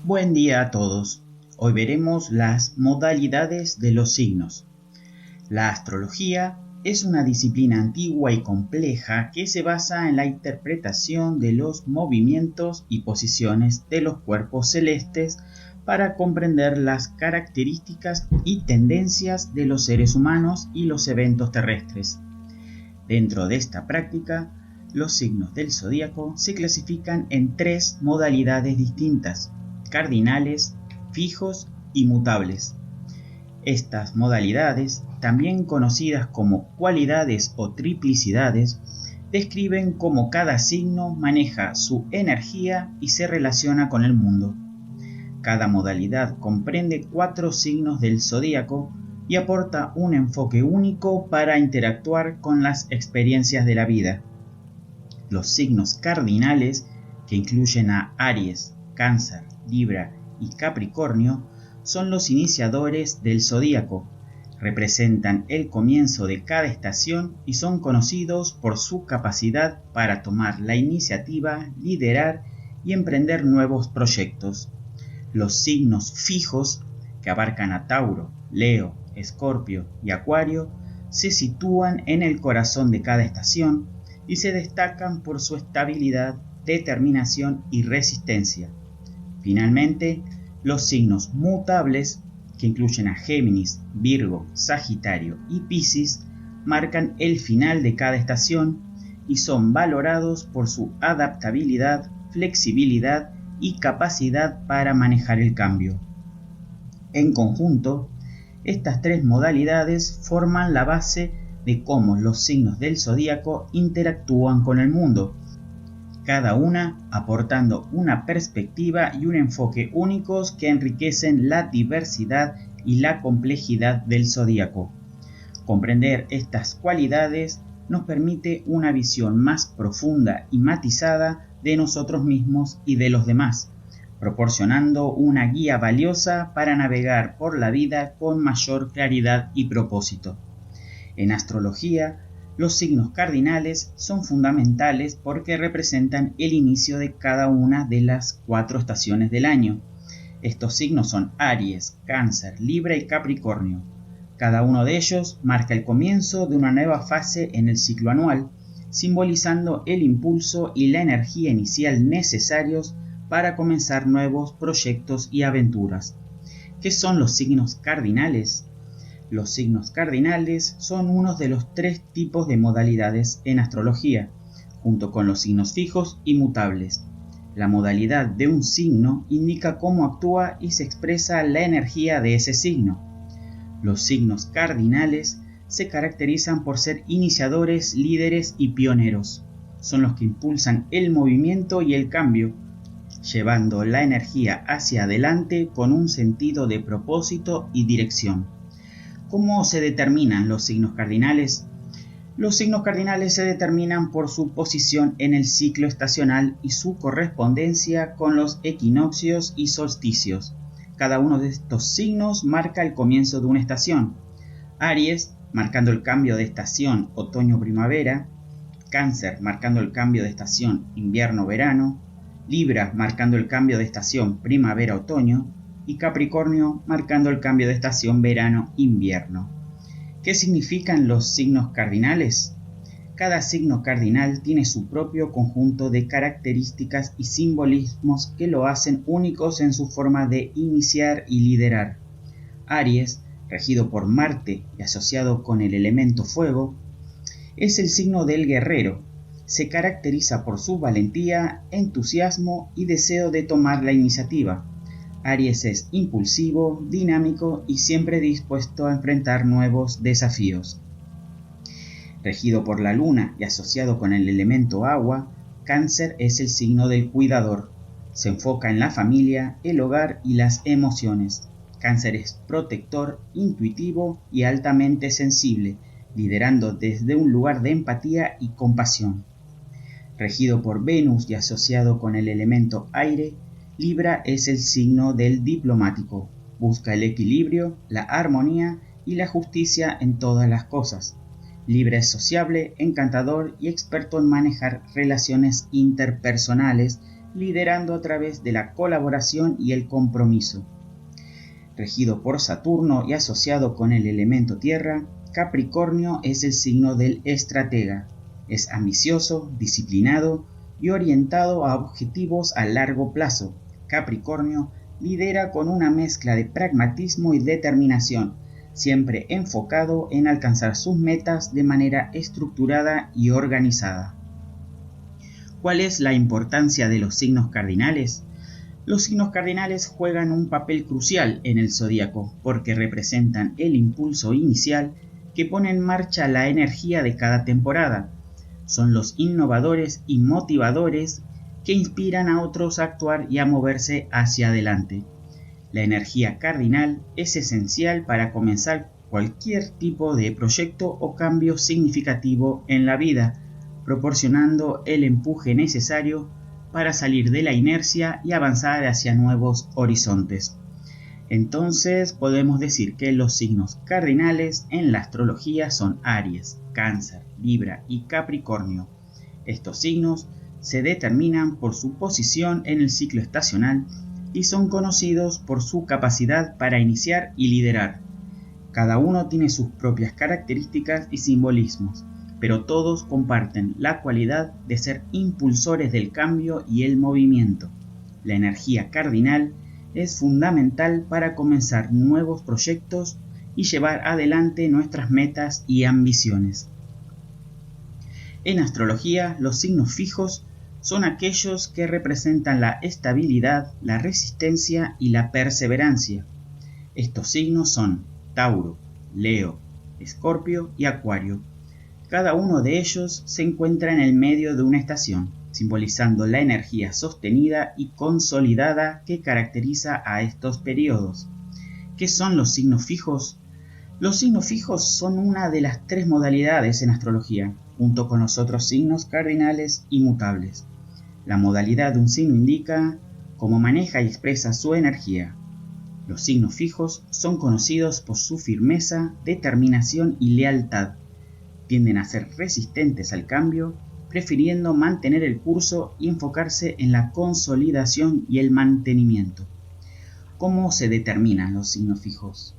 Buen día a todos. Hoy veremos las modalidades de los signos. La astrología es una disciplina antigua y compleja que se basa en la interpretación de los movimientos y posiciones de los cuerpos celestes para comprender las características y tendencias de los seres humanos y los eventos terrestres. Dentro de esta práctica, los signos del zodíaco se clasifican en tres modalidades distintas: cardinales, fijos y mutables. Estas modalidades, también conocidas como cualidades o triplicidades, describen cómo cada signo maneja su energía y se relaciona con el mundo. Cada modalidad comprende 4 signos del zodíaco y aporta un enfoque único para interactuar con las experiencias de la vida. Los signos cardinales, que incluyen a Aries, Cáncer, Libra y Capricornio, son los iniciadores del zodíaco. Representan el comienzo de cada estación y son conocidos por su capacidad para tomar la iniciativa, liderar y emprender nuevos proyectos. Los signos fijos, que abarcan a Tauro, Leo, Escorpio y Acuario, se sitúan en el corazón de cada estación y se destacan por su estabilidad, determinación y resistencia. Finalmente, los signos mutables, que incluyen a Géminis, Virgo, Sagitario y Piscis, marcan el final de cada estación y son valorados por su adaptabilidad, flexibilidad y capacidad para manejar el cambio. En conjunto, estas tres modalidades forman la base de cómo los signos del zodíaco interactúan con el mundo, cada una aportando una perspectiva y un enfoque únicos que enriquecen la diversidad y la complejidad del zodíaco. Comprender estas cualidades nos permite una visión más profunda y matizada de nosotros mismos y de los demás, proporcionando una guía valiosa para navegar por la vida con mayor claridad y propósito. En astrología, los signos cardinales son fundamentales porque representan el inicio de cada una de las 4 estaciones del año. Estos signos son Aries, Cáncer, Libra y Capricornio. Cada uno de ellos marca el comienzo de una nueva fase en el ciclo anual, simbolizando el impulso y la energía inicial necesarios para comenzar nuevos proyectos y aventuras. ¿Qué son los signos cardinales? Los signos cardinales son uno de los 3 tipos de modalidades en astrología, junto con los signos fijos y mutables. La modalidad de un signo indica cómo actúa y se expresa la energía de ese signo. Los signos cardinales se caracterizan por ser iniciadores, líderes y pioneros. Son los que impulsan el movimiento y el cambio, llevando la energía hacia adelante con un sentido de propósito y dirección. ¿Cómo se determinan los signos cardinales? Los signos cardinales se determinan por su posición en el ciclo estacional y su correspondencia con los equinoccios y solsticios. Cada uno de estos signos marca el comienzo de una estación. Aries, marcando el cambio de estación otoño-primavera. Cáncer, marcando el cambio de estación invierno-verano. Libra, marcando el cambio de estación primavera-otoño. Y Capricornio, marcando el cambio de estación verano-invierno. ¿Qué significan los signos cardinales? Cada signo cardinal tiene su propio conjunto de características y simbolismos que lo hacen únicos en su forma de iniciar y liderar. Aries, regido por Marte y asociado con el elemento fuego, es el signo del guerrero. Se caracteriza por su valentía, entusiasmo y deseo de tomar la iniciativa. Aries es impulsivo, dinámico y siempre dispuesto a enfrentar nuevos desafíos. Regido por la luna y asociado con el elemento agua, Cáncer es el signo del cuidador. Se enfoca en la familia, el hogar y las emociones. Cáncer es protector, intuitivo y altamente sensible, liderando desde un lugar de empatía y compasión. Regido por Venus y asociado con el elemento aire, Libra es el signo del diplomático. Busca el equilibrio, la armonía y la justicia en todas las cosas. Libra es sociable, encantador y experto en manejar relaciones interpersonales, liderando a través de la colaboración y el compromiso. Regido por Saturno y asociado con el elemento tierra, Capricornio es el signo del estratega. Es ambicioso, disciplinado y orientado a objetivos a largo plazo. Capricornio lidera con una mezcla de pragmatismo y determinación, siempre enfocado en alcanzar sus metas de manera estructurada y organizada. ¿Cuál es la importancia de los signos cardinales? Los signos cardinales juegan un papel crucial en el zodíaco porque representan el impulso inicial que pone en marcha la energía de cada temporada. Son los innovadores y motivadores que inspiran a otros a actuar y a moverse hacia adelante. La energía cardinal es esencial para comenzar cualquier tipo de proyecto o cambio significativo en la vida, proporcionando el empuje necesario para salir de la inercia y avanzar hacia nuevos horizontes. Entonces podemos decir que los signos cardinales en la astrología son Aries, Cáncer, Libra y Capricornio. Estos signos se determinan por su posición en el ciclo estacional y son conocidos por su capacidad para iniciar y liderar. Cada uno tiene sus propias características y simbolismos, pero todos comparten la cualidad de ser impulsores del cambio y el movimiento. La energía cardinal es fundamental para comenzar nuevos proyectos y llevar adelante nuestras metas y ambiciones. En astrología, los signos fijos son aquellos que representan la estabilidad, la resistencia y la perseverancia. Estos signos son Tauro, Leo, Escorpio y Acuario. Cada uno de ellos se encuentra en el medio de una estación, simbolizando la energía sostenida y consolidada que caracteriza a estos periodos. ¿Qué son los signos fijos? Los signos fijos son una de las 3 modalidades en astrología, junto con los otros signos cardinales y mutables. La modalidad de un signo indica cómo maneja y expresa su energía. Los signos fijos son conocidos por su firmeza, determinación y lealtad. Tienden a ser resistentes al cambio, prefiriendo mantener el curso y enfocarse en la consolidación y el mantenimiento. ¿Cómo se determinan los signos fijos?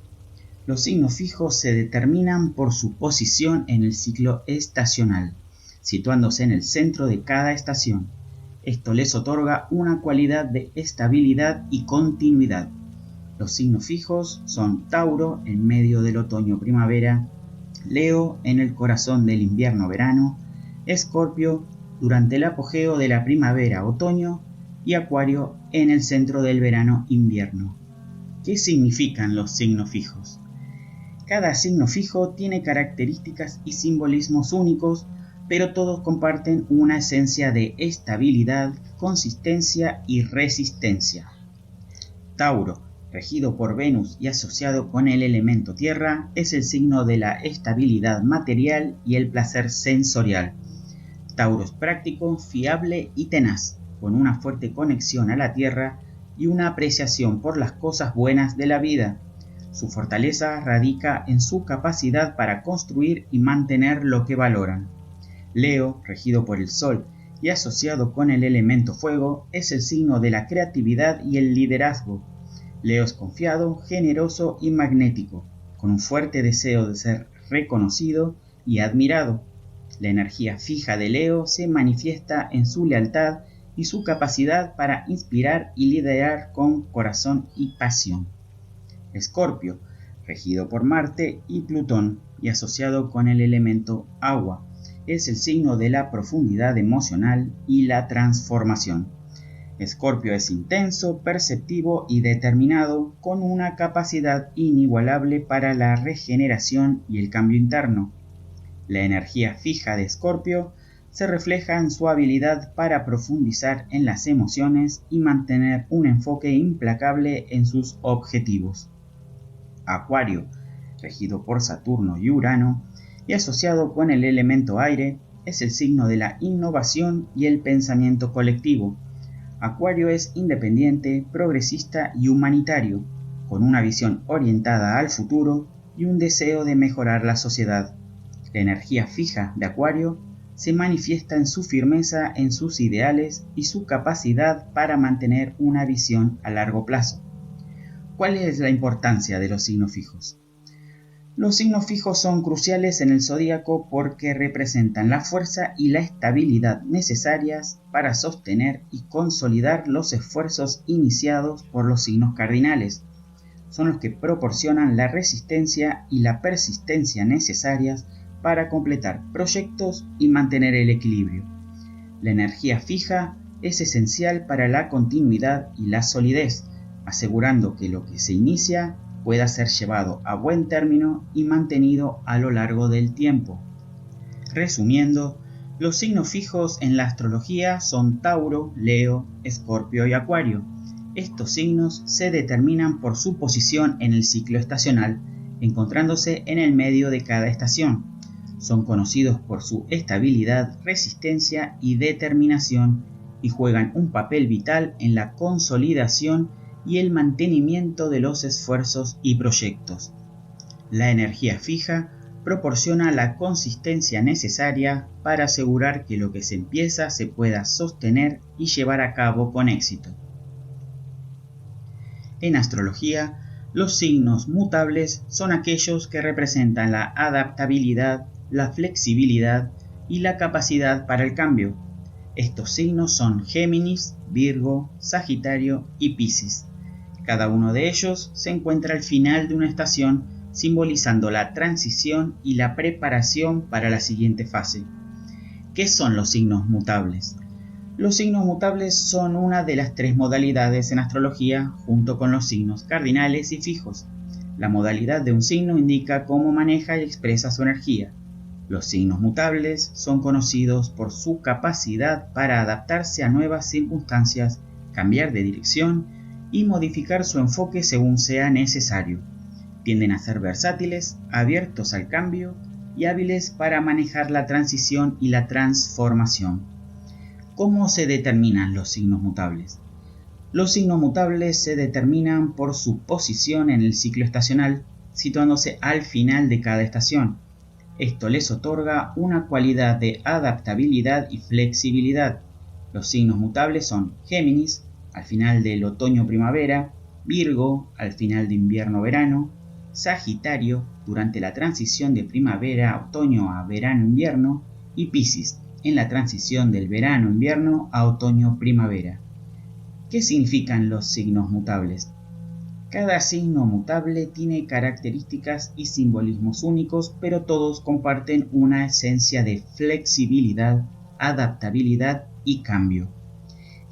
Los signos fijos se determinan por su posición en el ciclo estacional, situándose en el centro de cada estación. Esto les otorga una cualidad de estabilidad y continuidad. Los signos fijos son Tauro en medio del otoño-primavera, Leo en el corazón del invierno-verano, Escorpio durante el apogeo de la primavera-otoño y Acuario en el centro del verano-invierno. ¿Qué significan los signos fijos? Cada signo fijo tiene características y simbolismos únicos, pero todos comparten una esencia de estabilidad, consistencia y resistencia. Tauro, regido por Venus y asociado con el elemento tierra, es el signo de la estabilidad material y el placer sensorial. Tauro es práctico, fiable y tenaz, con una fuerte conexión a la tierra y una apreciación por las cosas buenas de la vida. Su fortaleza radica en su capacidad para construir y mantener lo que valoran. Leo, regido por el Sol y asociado con el elemento fuego, es el signo de la creatividad y el liderazgo. Leo es confiado, generoso y magnético, con un fuerte deseo de ser reconocido y admirado. La energía fija de Leo se manifiesta en su lealtad y su capacidad para inspirar y liderar con corazón y pasión. Escorpio, regido por Marte y Plutón y asociado con el elemento agua, es el signo de la profundidad emocional y la transformación. Escorpio es intenso, perceptivo y determinado, con una capacidad inigualable para la regeneración y el cambio interno. La energía fija de Escorpio se refleja en su habilidad para profundizar en las emociones y mantener un enfoque implacable en sus objetivos. Acuario, regido por Saturno y Urano y asociado con el elemento aire, es el signo de la innovación y el pensamiento colectivo. Acuario es independiente, progresista y humanitario, con una visión orientada al futuro y un deseo de mejorar la sociedad. La energía fija de Acuario se manifiesta en su firmeza en sus ideales y su capacidad para mantener una visión a largo plazo. ¿Cuál es la importancia de los signos fijos? Los signos fijos son cruciales en el zodíaco porque representan la fuerza y la estabilidad necesarias para sostener y consolidar los esfuerzos iniciados por los signos cardinales. Son los que proporcionan la resistencia y la persistencia necesarias para completar proyectos y mantener el equilibrio. La energía fija es esencial para la continuidad y la solidez, asegurando que lo que se inicia pueda ser llevado a buen término y mantenido a lo largo del tiempo. Resumiendo, los signos fijos en la astrología son Tauro, Leo, Escorpio y Acuario. Estos signos se determinan por su posición en el ciclo estacional, encontrándose en el medio de cada estación. Son conocidos por su estabilidad, resistencia y determinación y juegan un papel vital en la consolidación y el mantenimiento de los esfuerzos y proyectos. La energía fija proporciona la consistencia necesaria para asegurar que lo que se empieza se pueda sostener y llevar a cabo con éxito. En astrología, los signos mutables son aquellos que representan la adaptabilidad, la flexibilidad y la capacidad para el cambio. Estos signos son Géminis, Virgo, Sagitario y Piscis. Cada uno de ellos se encuentra al final de una estación, simbolizando la transición y la preparación para la siguiente fase. ¿Qué son los signos mutables? Los signos mutables son una de las 3 modalidades en astrología, junto con los signos cardinales y fijos. La modalidad de un signo indica cómo maneja y expresa su energía. Los signos mutables son conocidos por su capacidad para adaptarse a nuevas circunstancias, cambiar de dirección y modificar su enfoque según sea necesario. Tienden a ser versátiles, abiertos al cambio y hábiles para manejar la transición y la transformación. ¿Cómo se determinan los signos mutables? Los signos mutables se determinan por su posición en el ciclo estacional, situándose al final de cada estación. Esto les otorga una cualidad de adaptabilidad y flexibilidad. Los signos mutables son Géminis, al final del otoño-primavera, Virgo, al final de invierno-verano, Sagitario, durante la transición de primavera-otoño a verano-invierno, y Piscis, en la transición del verano-invierno a otoño-primavera. ¿Qué significan los signos mutables? Cada signo mutable tiene características y simbolismos únicos, pero todos comparten una esencia de flexibilidad, adaptabilidad y cambio.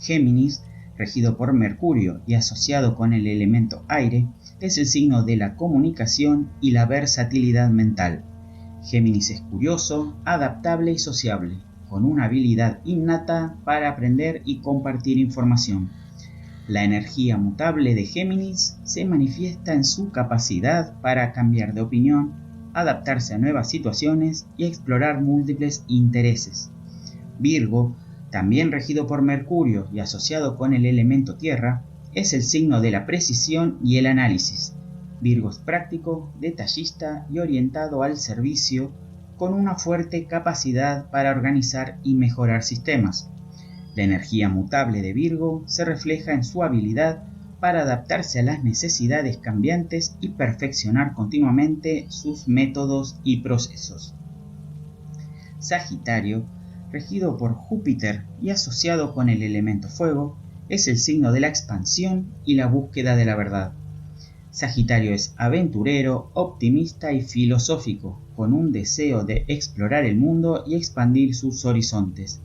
Géminis, regido por Mercurio y asociado con el elemento aire, es el signo de la comunicación y la versatilidad mental. Géminis es curioso, adaptable y sociable, con una habilidad innata para aprender y compartir información. La energía mutable de Géminis se manifiesta en su capacidad para cambiar de opinión, adaptarse a nuevas situaciones y explorar múltiples intereses. Virgo, también regido por Mercurio y asociado con el elemento tierra, es el signo de la precisión y el análisis. Virgo es práctico, detallista y orientado al servicio, con una fuerte capacidad para organizar y mejorar sistemas. La energía mutable de Virgo se refleja en su habilidad para adaptarse a las necesidades cambiantes y perfeccionar continuamente sus métodos y procesos. Sagitario, regido por Júpiter y asociado con el elemento fuego, es el signo de la expansión y la búsqueda de la verdad. Sagitario es aventurero, optimista y filosófico, con un deseo de explorar el mundo y expandir sus horizontes.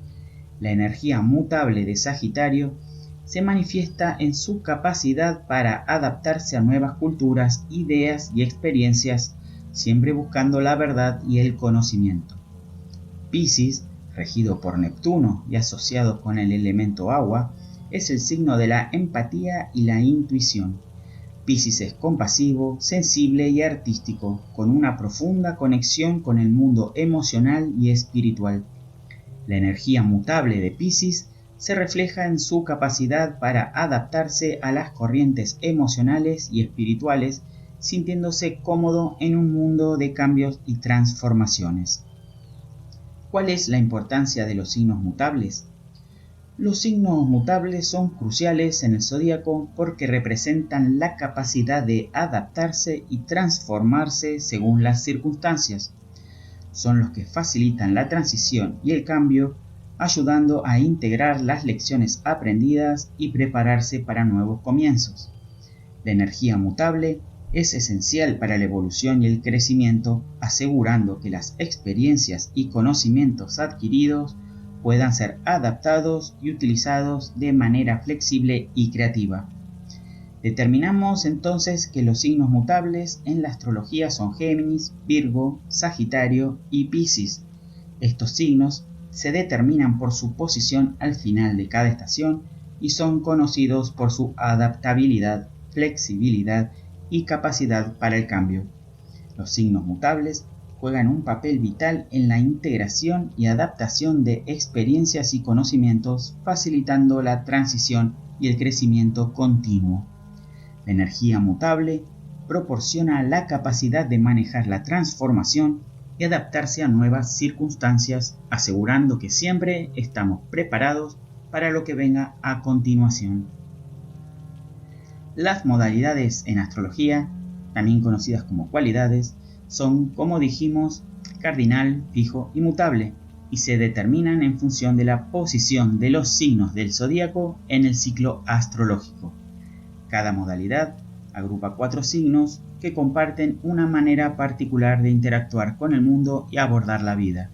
La energía mutable de Sagitario se manifiesta en su capacidad para adaptarse a nuevas culturas, ideas y experiencias, siempre buscando la verdad y el conocimiento. Piscis, regido por Neptuno y asociado con el elemento agua, es el signo de la empatía y la intuición. Piscis es compasivo, sensible y artístico, con una profunda conexión con el mundo emocional y espiritual. La energía mutable de Piscis se refleja en su capacidad para adaptarse a las corrientes emocionales y espirituales, sintiéndose cómodo en un mundo de cambios y transformaciones. ¿Cuál es la importancia de los signos mutables? Los signos mutables son cruciales en el zodíaco porque representan la capacidad de adaptarse y transformarse según las circunstancias. Son los que facilitan la transición y el cambio, ayudando a integrar las lecciones aprendidas y prepararse para nuevos comienzos. La energía mutable es esencial para la evolución y el crecimiento, asegurando que las experiencias y conocimientos adquiridos puedan ser adaptados y utilizados de manera flexible y creativa. Determinamos entonces que los signos mutables en la astrología son Géminis, Virgo, Sagitario y Piscis. Estos signos se determinan por su posición al final de cada estación y son conocidos por su adaptabilidad, flexibilidad y capacidad para el cambio. Los signos mutables juegan un papel vital en la integración y adaptación de experiencias y conocimientos, facilitando la transición y el crecimiento continuo. La energía mutable proporciona la capacidad de manejar la transformación y adaptarse a nuevas circunstancias, asegurando que siempre estamos preparados para lo que venga a continuación. Las modalidades en astrología, también conocidas como cualidades, son, como dijimos, cardinal, fijo y mutable, y se determinan en función de la posición de los signos del zodíaco en el ciclo astrológico. Cada modalidad agrupa 4 signos que comparten una manera particular de interactuar con el mundo y abordar la vida.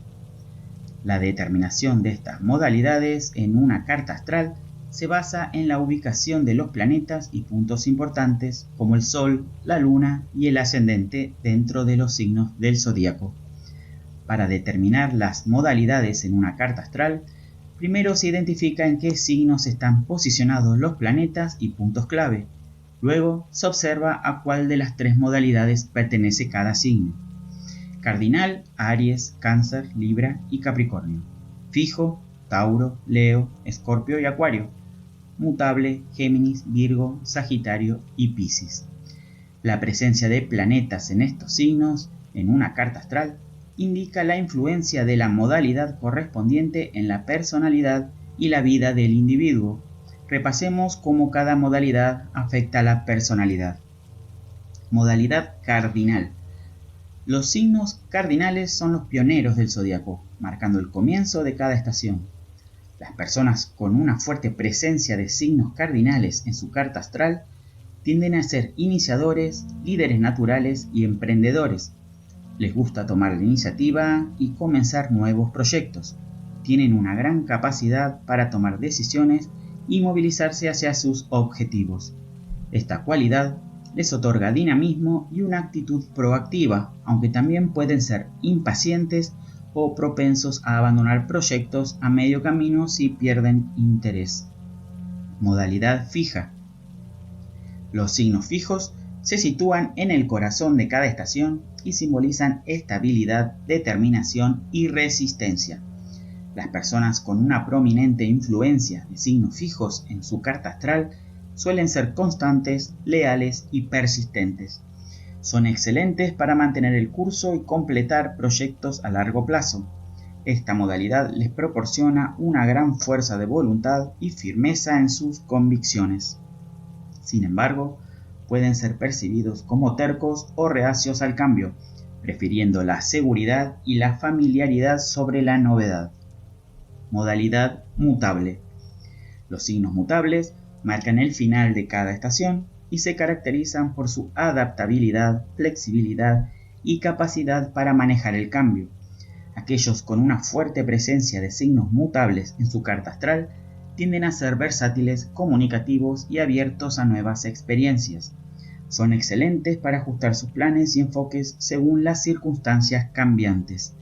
La determinación de estas modalidades en una carta astral se basa en la ubicación de los planetas y puntos importantes como el Sol, la Luna y el ascendente dentro de los signos del zodíaco. Para determinar las modalidades en una carta astral, primero se identifica en qué signos están posicionados los planetas y puntos clave. Luego se observa a cuál de las 3 modalidades pertenece cada signo. Cardinal, Aries, Cáncer, Libra y Capricornio. Fijo, Tauro, Leo, Escorpio y Acuario. Mutable, Géminis, Virgo, Sagitario y Piscis. La presencia de planetas en estos signos, en una carta astral, indica la influencia de la modalidad correspondiente en la personalidad y la vida del individuo. Repasemos cómo cada modalidad afecta a la personalidad. Modalidad cardinal. Los signos cardinales son los pioneros del zodíaco, marcando el comienzo de cada estación. Las personas con una fuerte presencia de signos cardinales en su carta astral tienden a ser iniciadores, líderes naturales y emprendedores. Les gusta tomar la iniciativa y comenzar nuevos proyectos. Tienen una gran capacidad para tomar decisiones y movilizarse hacia sus objetivos. Esta cualidad les otorga dinamismo y una actitud proactiva, aunque también pueden ser impacientes o propensos a abandonar proyectos a medio camino si pierden interés. Modalidad fija. Los signos fijos se sitúan en el corazón de cada estación y simbolizan estabilidad, determinación y resistencia. Las personas con una prominente influencia de signos fijos en su carta astral suelen ser constantes, leales y persistentes. Son excelentes para mantener el curso y completar proyectos a largo plazo. Esta modalidad les proporciona una gran fuerza de voluntad y firmeza en sus convicciones. Sin embargo, pueden ser percibidos como tercos o reacios al cambio, prefiriendo la seguridad y la familiaridad sobre la novedad. Modalidad mutable. Los signos mutables marcan el final de cada estación y se caracterizan por su adaptabilidad, flexibilidad y capacidad para manejar el cambio. Aquellos con una fuerte presencia de signos mutables en su carta astral tienden a ser versátiles, comunicativos y abiertos a nuevas experiencias. Son excelentes para ajustar sus planes y enfoques según las circunstancias cambiantes.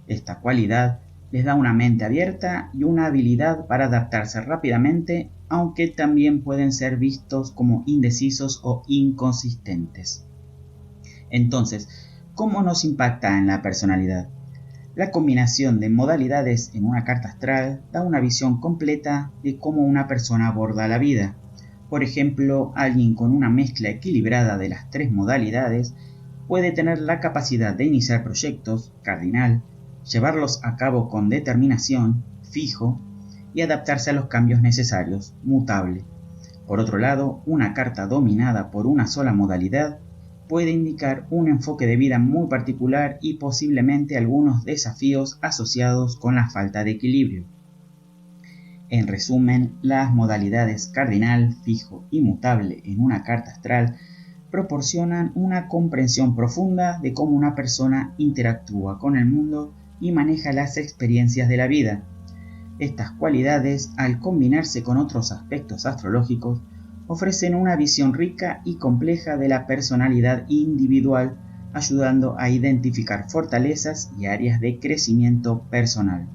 Esta cualidad les da una mente abierta y una habilidad para adaptarse rápidamente, aunque también pueden ser vistos como indecisos o inconsistentes. Entonces, ¿cómo nos impacta en la personalidad? La combinación de modalidades en una carta astral da una visión completa de cómo una persona aborda la vida. Por ejemplo, alguien con una mezcla equilibrada de las 3 modalidades puede tener la capacidad de iniciar proyectos, cardinal, llevarlos a cabo con determinación, fijo, y adaptarse a los cambios necesarios, mutable. Por otro lado, una carta dominada por una sola modalidad puede indicar un enfoque de vida muy particular y posiblemente algunos desafíos asociados con la falta de equilibrio. En resumen, las modalidades cardinal, fijo y mutable en una carta astral proporcionan una comprensión profunda de cómo una persona interactúa con el mundo y maneja las experiencias de la vida. Estas cualidades, al combinarse con otros aspectos astrológicos, ofrecen una visión rica y compleja de la personalidad individual, ayudando a identificar fortalezas y áreas de crecimiento personal.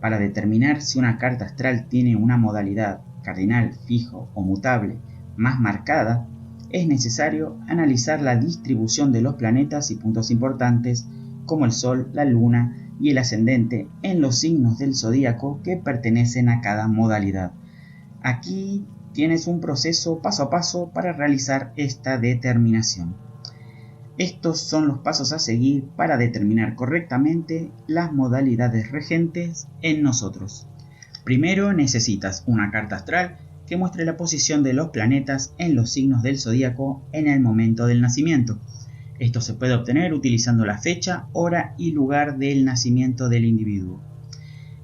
Para determinar si una carta astral tiene una modalidad cardinal, fijo o mutable más marcada, es necesario analizar la distribución de los planetas y puntos importantes como el Sol, la Luna y el ascendente en los signos del zodíaco que pertenecen a cada modalidad. Aquí tienes un proceso paso a paso para realizar esta determinación. Estos son los pasos a seguir para determinar correctamente las modalidades regentes en nosotros. Primero necesitas una carta astral que muestre la posición de los planetas en los signos del zodíaco en el momento del nacimiento. Esto se puede obtener utilizando la fecha, hora y lugar del nacimiento del individuo.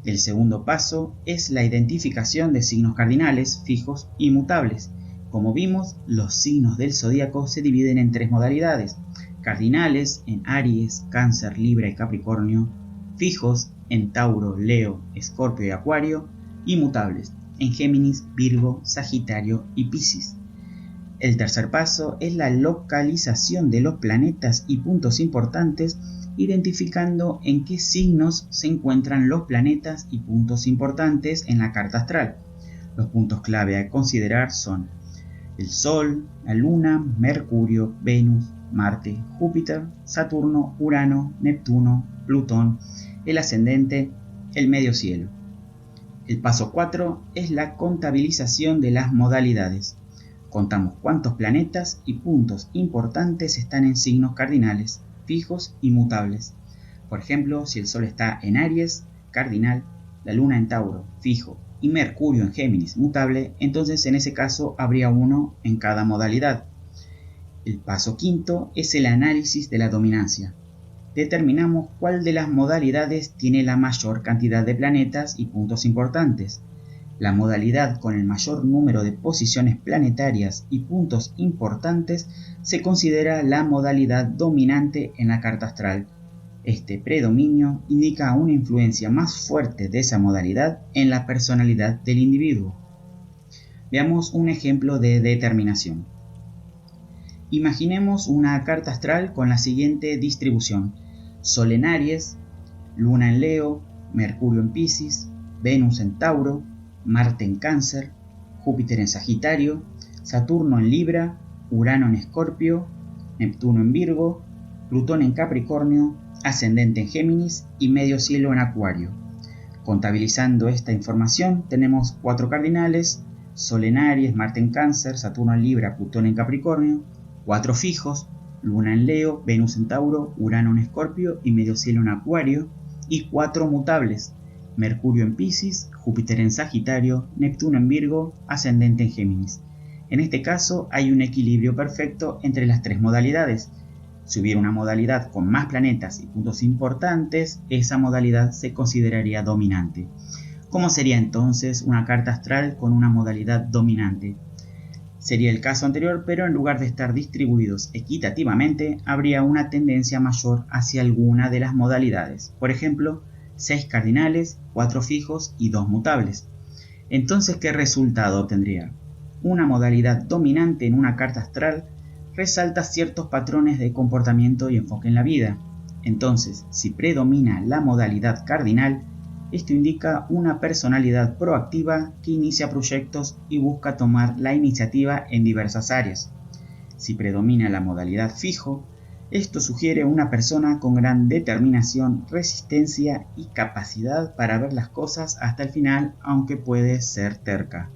El segundo paso es la identificación de signos cardinales, fijos y mutables. Como vimos, los signos del zodíaco se dividen en tres modalidades: cardinales en Aries, Cáncer, Libra y Capricornio, fijos en Tauro, Leo, Escorpio y Acuario, y mutables en Géminis, Virgo, Sagitario y Piscis. El tercer paso es la localización de los planetas y puntos importantes, identificando en qué signos se encuentran los planetas y puntos importantes en la carta astral. Los puntos clave a considerar son el Sol, la Luna, Mercurio, Venus, Marte, Júpiter, Saturno, Urano, Neptuno, Plutón, el ascendente, el medio cielo. El paso 4 es la contabilización de las modalidades. Contamos cuántos planetas y puntos importantes están en signos cardinales, fijos y mutables. Por ejemplo, si el Sol está en Aries, cardinal, la Luna en Tauro, fijo, y Mercurio en Géminis, mutable, entonces en ese caso habría uno en cada modalidad. El paso quinto es el análisis de la dominancia. Determinamos cuál de las modalidades tiene la mayor cantidad de planetas y puntos importantes. La modalidad con el mayor número de posiciones planetarias y puntos importantes se considera la modalidad dominante en la carta astral. Este predominio indica una influencia más fuerte de esa modalidad en la personalidad del individuo. Veamos un ejemplo de determinación. Imaginemos una carta astral con la siguiente distribución: Sol en Aries, Luna en Leo, Mercurio en Piscis, Venus en Tauro, Marte en Cáncer, Júpiter en Sagitario, Saturno en Libra, Urano en Escorpio, Neptuno en Virgo, Plutón en Capricornio, ascendente en Géminis y medio cielo en Acuario. Contabilizando esta información tenemos 4 cardinales: Sol en Aries, Marte en Cáncer, Saturno en Libra, Plutón en Capricornio, 4 fijos: Luna en Leo, Venus en Tauro, Urano en Escorpio y medio cielo en Acuario, y 4 mutables: Mercurio en Piscis, Júpiter en Sagitario, Neptuno en Virgo, ascendente en Géminis. En este caso hay un equilibrio perfecto entre las tres modalidades. Si hubiera una modalidad con más planetas y puntos importantes, esa modalidad se consideraría dominante. ¿Cómo sería entonces una carta astral con una modalidad dominante? Sería el caso anterior, pero en lugar de estar distribuidos equitativamente, habría una tendencia mayor hacia alguna de las modalidades. Por ejemplo, 6 cardinales, 4 fijos y 2 mutables. Entonces, ¿qué resultado obtendría? Una modalidad dominante en una carta astral resalta ciertos patrones de comportamiento y enfoque en la vida. Entonces, si predomina la modalidad cardinal, esto indica una personalidad proactiva que inicia proyectos y busca tomar la iniciativa en diversas áreas. Si predomina la modalidad fijo, esto sugiere una persona con gran determinación, resistencia y capacidad para ver las cosas hasta el final, aunque puede ser terca.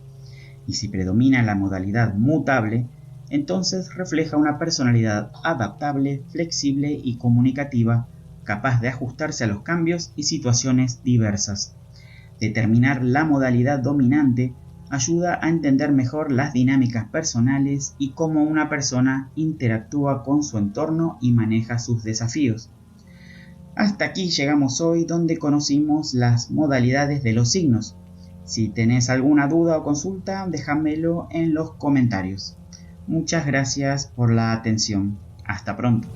Y si predomina la modalidad mutable, entonces refleja una personalidad adaptable, flexible y comunicativa, capaz de ajustarse a los cambios y situaciones diversas. Determinar la modalidad dominante ayuda a entender mejor las dinámicas personales y cómo una persona interactúa con su entorno y maneja sus desafíos. Hasta aquí llegamos hoy, donde conocimos las modalidades de los signos. Si tenés alguna duda o consulta, déjamelo en los comentarios. Muchas gracias por la atención. Hasta pronto.